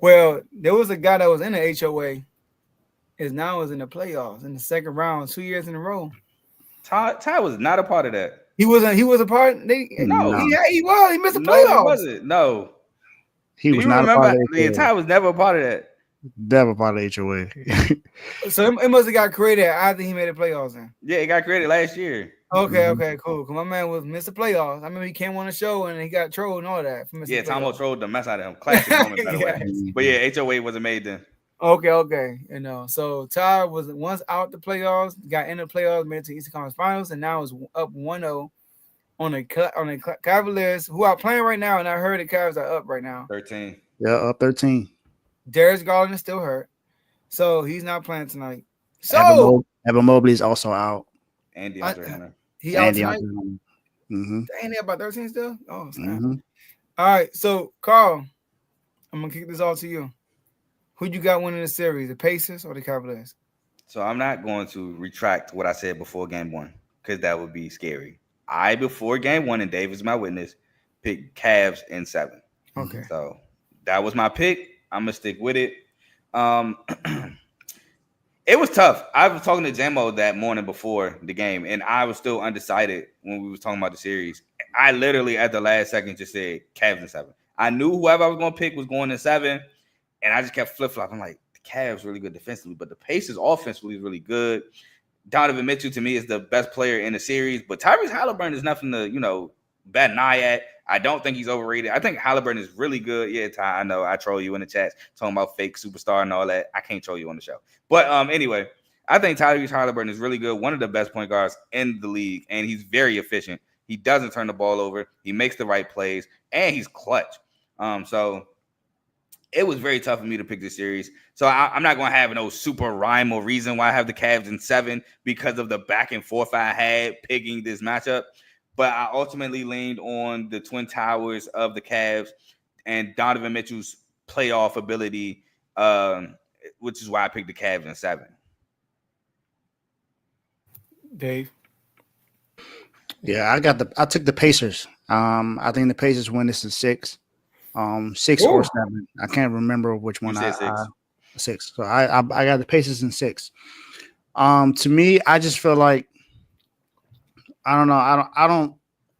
Well, there was a guy that was in the HOA. Is now is in the playoffs in the second round, 2 years in a row. Ty was not a part of that. He wasn't. He was a part. No, He was. He missed the no, he playoffs. wasn't. No. He Do was you not a part remember? of the Yeah, HOA. Ty was never a part of that. Never part of the HOA. So it must have got created after he made the playoffs. Then. Yeah, it got created last year. Okay, okay, cool. Cause my man was missed the playoffs. I remember he came on the show and he got trolled and all that. For missing Yeah, the Tomo playoffs. trolled the mess out of him. Classic moment, by the way. Yes. But yeah, HOA wasn't made then. Okay. So Ty was once out the playoffs, got in the playoffs, made it to Eastern Conference Finals, and now is up 1-0 on the Cavaliers, who are playing right now. And I heard the Cavs are up right now. 13. Yeah, up 13. Darius Garland is still hurt, so he's not playing tonight. So Evan Mobley is also out. And DeAndre Hunter. He out tonight. Mm-hmm. Ain't he about 13 still? Oh, snap. Mm-hmm. All right, so Carl, I'm gonna kick this all to you. Who you got winning the series, the Pacers or the Cavaliers? So I'm not going to retract what I said before game one because that would be scary. Before game one, and Dave is my witness, picked Cavs in 7. Okay. So that was my pick. I'm gonna stick with it. It was tough. I was talking to Jamo that morning before the game, and I was still undecided when we was talking about the series. I literally at the last second just said Cavs in 7. I knew whoever I was going to pick was going in 7, and I just kept flip-flopping. Like, the Cavs really good defensively, but the Pacers offensively is really good. Donovan Mitchell, to me, is the best player in the series, but Tyrese Halliburton is nothing to, bat an eye at. I don't think he's overrated. I think Halliburton is really good. Yeah, Ty, I know I troll you in the chat talking about fake superstar and all that. I can't troll you on the show. But anyway, I think Tyrese Halliburton is really good. One of the best point guards in the league, and he's very efficient. He doesn't turn the ball over. He makes the right plays, and he's clutch. So it was very tough for me to pick this series. So I'm not going to have no super rhyme or reason why I have the Cavs in 7 because of the back and forth I had picking this matchup. But I ultimately leaned on the Twin Towers of the Cavs and Donovan Mitchell's playoff ability, which is why I picked the Cavs in 7. Dave? Yeah, I took the Pacers. I think the Pacers win this in 6. 6 or 7. I can't remember which one. You said 6. 6. So I got the Pacers in 6. To me, I just feel like I don't know.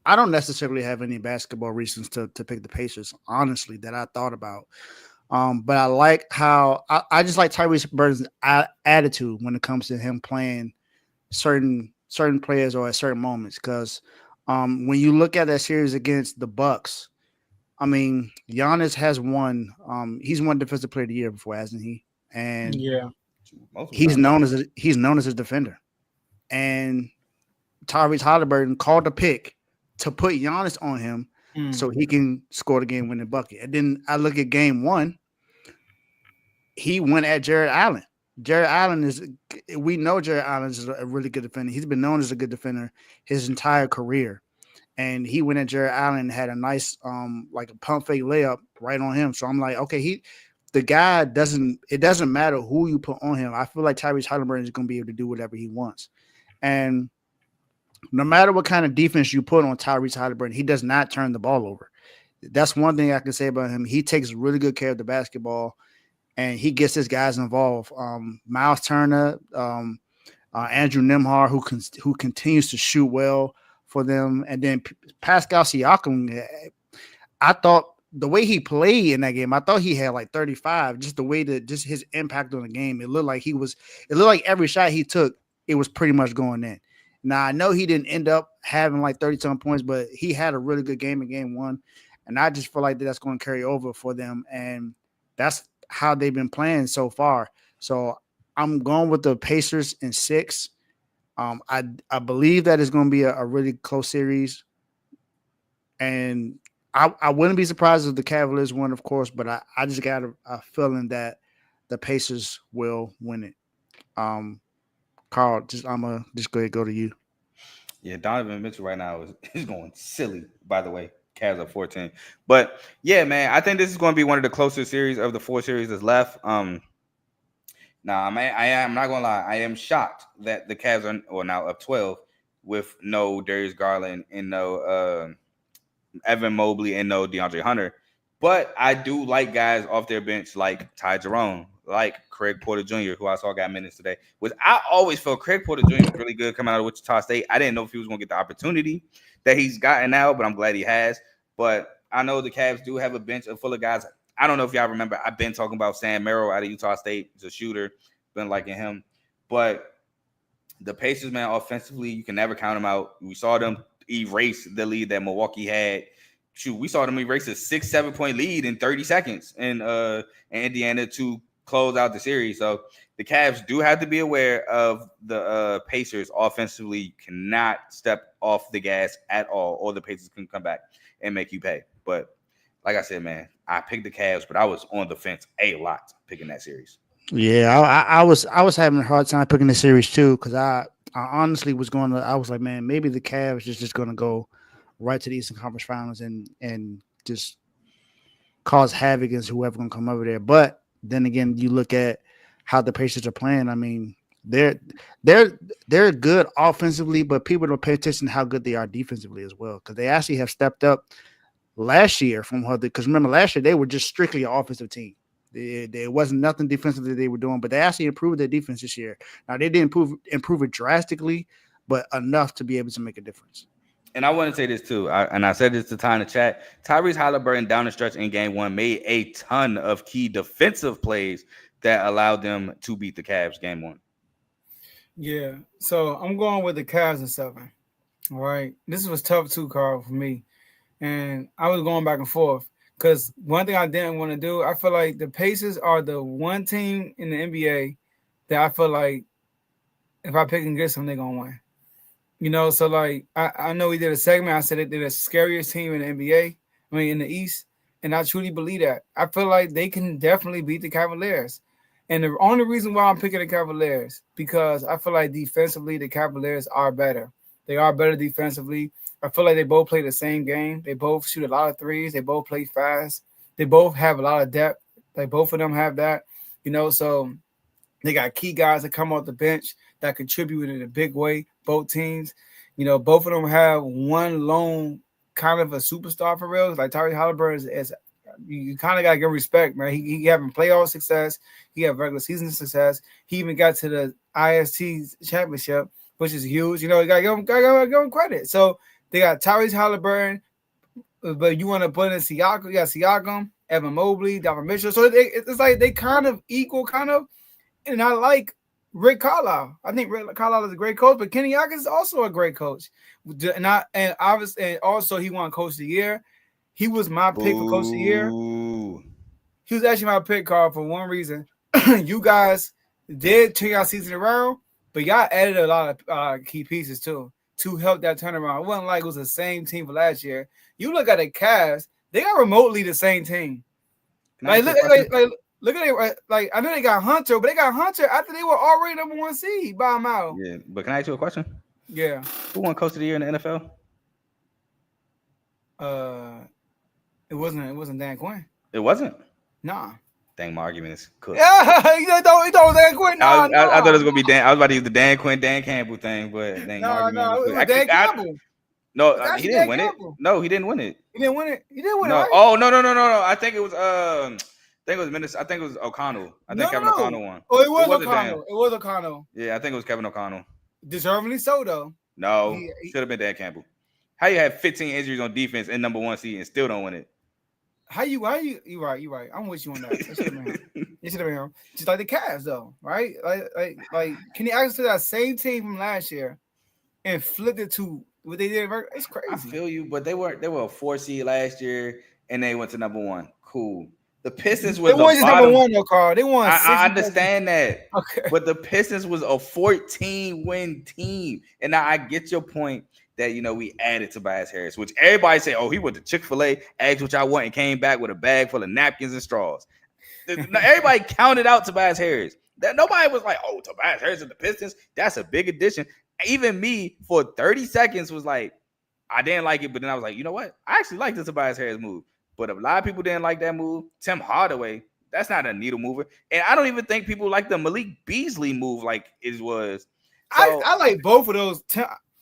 I don't necessarily have any basketball reasons to pick the Pacers, honestly, that I thought about. But I like how I just like Tyrese Burton's attitude when it comes to him playing certain players or at certain moments. Because when you look at that series against the Bucks, I mean, Giannis has won. He's won Defensive Player of the Year before, hasn't he? And yeah, he's known as a defender. And Tyrese Halliburton called the pick to put Giannis on him so he can score the game-winning bucket. And then I look at game 1. He went at Jared Allen. We know Jared Allen is a really good defender. He's been known as a good defender his entire career. And he went at Jared Allen and had a nice, like a pump fake layup right on him. So I'm like, okay, it doesn't matter who you put on him. I feel like Tyrese Halliburton is going to be able to do whatever he wants. And no matter what kind of defense you put on Tyrese Halliburton, he does not turn the ball over. That's one thing I can say about him. He takes really good care of the basketball, and he gets his guys involved. Miles Turner, Andrew Nembhard, who continues to shoot well for them, and then Pascal Siakam. I thought the way he played in that game, I thought he had like 35. Just the way that just his impact on the game, it looked like every shot he took, it was pretty much going in. Now, I know he didn't end up having like 30-some points, but he had a really good game in game 1. And I just feel like that's going to carry over for them. And that's how they've been playing so far. So I'm going with the Pacers in 6. I believe that is going to be a really close series. And I wouldn't be surprised if the Cavaliers win, of course, but I just got a feeling that the Pacers will win it. Carl, I'm gonna just go ahead and go to you. Yeah, Donovan Mitchell right now is going silly, by the way. Cavs are 14. But yeah, man, I think this is going to be one of the closest series of the 4 series that's left. Now, I am not gonna lie, I am shocked that the Cavs are now up 12 with no Darius Garland and no Evan Mobley and no DeAndre Hunter. But I do like guys off their bench like Ty Jerome, like Craig Porter Jr., who I saw got minutes today. Which I always felt Craig Porter Jr. was really good coming out of Wichita State. I didn't know if he was going to get the opportunity that he's gotten now, but I'm glad he has. But I know the Cavs do have a bench full of guys. I don't know if y'all remember. I've been talking about Sam Merrill out of Utah State. He's a shooter. Been liking him. But the Pacers, man, offensively, you can never count them out. We saw them erase the lead that Milwaukee had. Shoot, we saw them erase a 6-7 point lead in 30 seconds in Indiana to close out the series. So the Cavs do have to be aware of the Pacers offensively. You cannot step off the gas at all, or the Pacers can come back and make you pay. But like I said, man, I picked the Cavs, but I was on the fence a lot picking that series. Yeah, I was having a hard time picking the series too because I honestly was going to. I was like, man, maybe the Cavs is just going to go right to the Eastern Conference Finals and just cause havoc against whoever going to come over there. But then again, you look at how the Pacers are playing. I mean, they're good offensively, but people don't pay attention to how good they are defensively as well because they actually have stepped up last year from how because remember last year they were just strictly an offensive team. There wasn't nothing defensively they were doing, but they actually improved their defense this year. Now they didn't improve it drastically, but enough to be able to make a difference. And I want to say this too, I said this to Ty in the chat. Tyrese Halliburton down the stretch in Game 1 made a ton of key defensive plays that allowed them to beat the Cavs Game 1. Yeah, so I'm going with the Cavs in 7. All right, this was tough too, Carl, for me, and I was going back and forth. Because one thing I didn't want to do, I feel like the Pacers are the one team in the NBA that I feel like if I pick against them, they're going to win. You know, so like I know we did a segment. I said they're the scariest team in the NBA, in the East. And I truly believe that. I feel like they can definitely beat the Cavaliers. And the only reason why I'm picking the Cavaliers, because I feel like defensively, the Cavaliers are better. They are better defensively. I feel like they both play the same game. They both shoot a lot of threes. They both play fast. They both have a lot of depth. Like both of them have that, so they got key guys that come off the bench that contribute in a big way, both teams. Both of them have one lone kind of a superstar for real. Like Tyrese Halliburton is you kind of got to give respect, man. He having playoff success. He had regular season success. He even got to the IST championship, which is huge. You got to give him credit. So they got Tyrese Halliburton, but you want to put in Siakam. You got Siakam, Evan Mobley, Donovan Mitchell. So it's like they kind of equal, kind of. And I like Rick Carlisle. I think Rick Carlisle is a great coach, but Kenny Atkins is also a great coach. And obviously, and also he won Coach of the Year. He was my pick for Coach of the Year. He was actually my pick, Carl, for one reason. You guys did turn your season around, but y'all added a lot of key pieces too to help that turnaround. It wasn't like it was the same team for last year. You look at the Cavs; they are remotely the same team. Look at it. Like I know they got Hunter, but they got Hunter after they were already number 1 seed by a mile. Yeah, but can I ask you a question? Yeah. Who won Coach of the Year in the NFL? It wasn't Dan Quinn. It wasn't. Nah. Dang, my argument is cooked. Yeah, you don't Dan Quinn. Nah, I thought it was gonna be Dan. I was about to use the Dan Campbell thing, but dang, no, it was Dan Campbell. No, he didn't win it. No, he didn't win it. He didn't win it. No. Right? Oh no. I think it was I think it was O'Connell. I think Kevin O'Connell won. Oh, it was O'Connell. It was O'Connell. Yeah, I think it was Kevin O'Connell. Deservingly so, though. No, should have been Dan Campbell. How you have 15 injuries on defense and number 1 seed and still don't win it? You right. I'm with you on that. It should have been him. Just like the Cavs, though, right? Like can you access to that same team from last year and flip it to what they did? It's crazy. I feel you, but they were a 4 seed last year and they went to number 1. Cool. The Pistons was just number 1 though, Carl. They won. I understand that. Okay. But the Pistons was a 14-win team. And now I get your point that we added Tobias Harris, which everybody say, oh, he went to Chick-fil-A, asked what y'all want, and came back with a bag full of napkins and straws. Everybody counted out Tobias Harris. That nobody was like, oh, Tobias Harris and the Pistons, that's a big addition. Even me for 30 seconds was like, I didn't like it, but then I was like, you know what? I actually like the Tobias Harris move. But a lot of people didn't like that move. Tim Hardaway, that's not a needle mover. And I don't even think people like the Malik Beasley move like it was. So, I like both of those.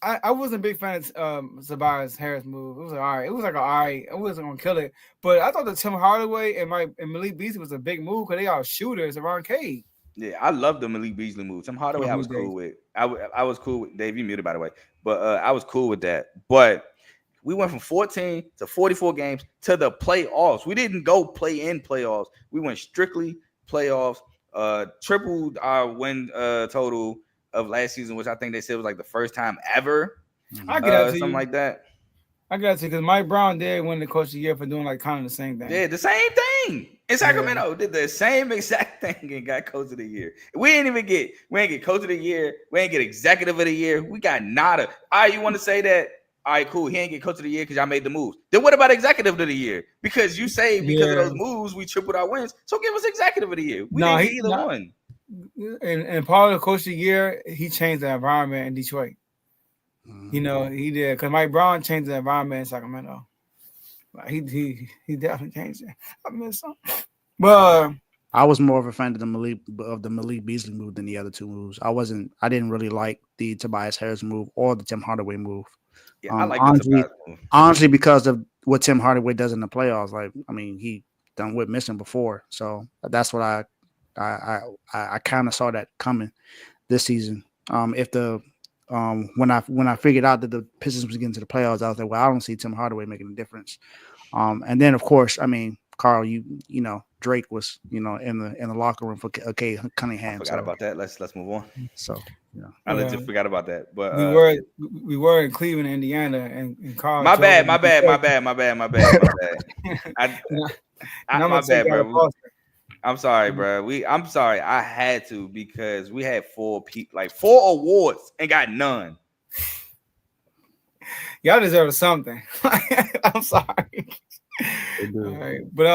I wasn't a big fan of Tobias Harris move. It was like, all right. It was like all right. I wasn't gonna kill it, but I thought the Tim Hardaway and Malik Beasley was a big move because they all shooters around Cade. Yeah, I love the Malik Beasley move. Tim Hardaway, Oh, I me was day. cool with. I was cool with Dave. You muted by the way, but I was cool with that. But we went from 14 to 44 games to the playoffs. We didn't go play in playoffs. We went strictly playoffs. Tripled our win total of last season, which I think they said was like the first time ever, I get that to something you. like that. I got to because Mike Brown did win the coach of the year for doing like kind of the same thing. Yeah, the same thing. In Yeah. Sacramento, did the same exact thing and got coach of the year. We didn't get coach of the year. We didn't get executive of the year. We got nada. All right, you want to say that? All right, cool. He ain't get coach of the year because y'all made the moves. Then what about executive of the year? Because you say because of Yeah. those moves we tripled our wins. So give us executive of the year. We No, didn't he get either not, one. and part of the coach of the year, he changed the environment in Detroit. You know, he did because Mike Brown changed the environment in Sacramento. Like, he definitely changed it. I miss him. But I was more of a fan of the Malik Beasley move than the other two moves. I didn't really like the Tobias Harris move or the Tim Hardaway move. Yeah, I like the Tobias move. Honestly, because of what Tim Hardaway does in the playoffs. Like, I mean, he done with missing before, so that's what I kind of saw that coming this season. If the when I figured out that the Pistons was getting to the playoffs, I was like, well, I don't see Tim Hardaway making a difference. And then of course, I mean, Carl, you know, Drake was, you know, in the locker room for Kay Cunningham. I forgot about that. Let's move on. So, you know, I legit forgot about that. But we were in Cleveland, Indiana, and Carl. my bad. I, my bad, bro. I'm sorry, bro. I'm sorry. I had to because we had four awards and got none. Y'all deserve something. I'm sorry. All right, but